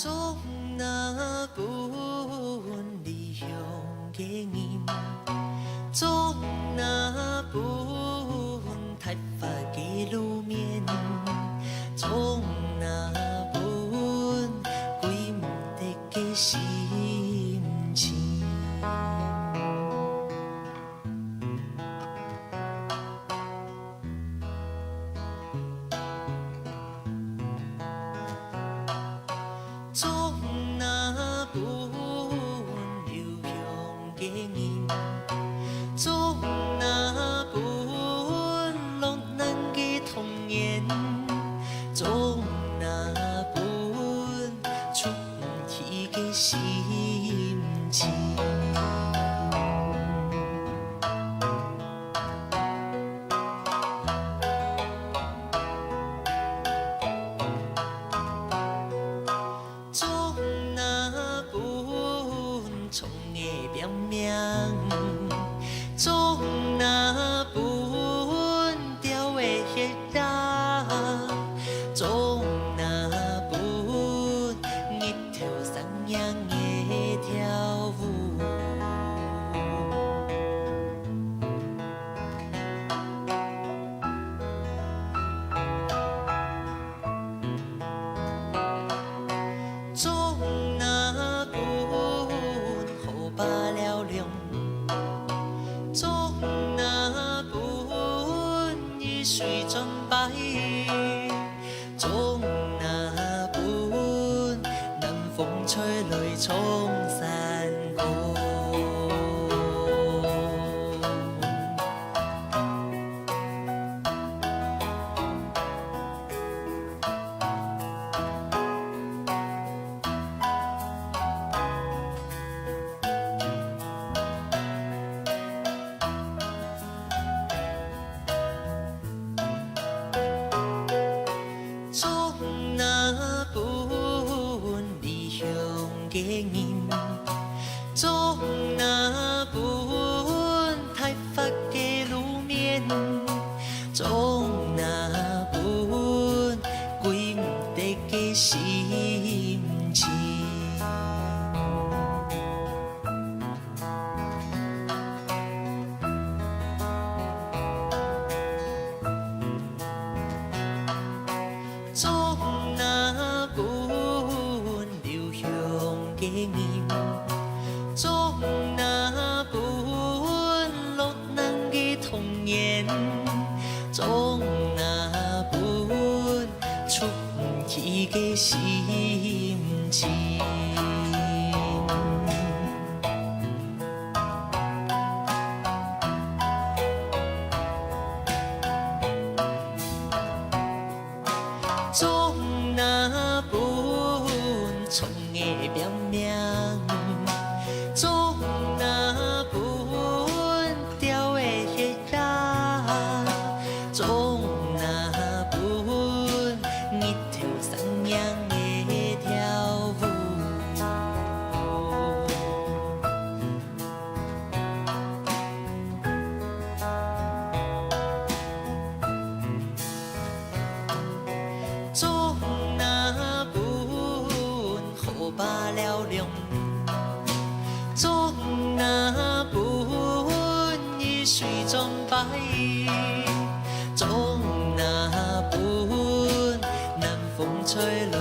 总那本离乡嘅人，总那本太发嘅路面，总那本鬼唔得嘅心情。总那本流向嘅人，总那本落难嘅童年，总那本出唔去嘅心情。总那本创的命名，总那本雕的血染，总那本一条山羊的跳舞。总那本好罢了量，总那本雨水转白，总那本南风吹来冲山歌。总那本离乡嘅人，总那本太发嘅路面，总那本鬼唔得嘅心情。总那本流向嘅人，总那本落难嘅童年，总那本出唔去嘅心情。总那本创的命名，总那本雕的血染，总那本一条山羊的跳舞。总那本好罢了量，总那本雨水转白，总那本南风吹来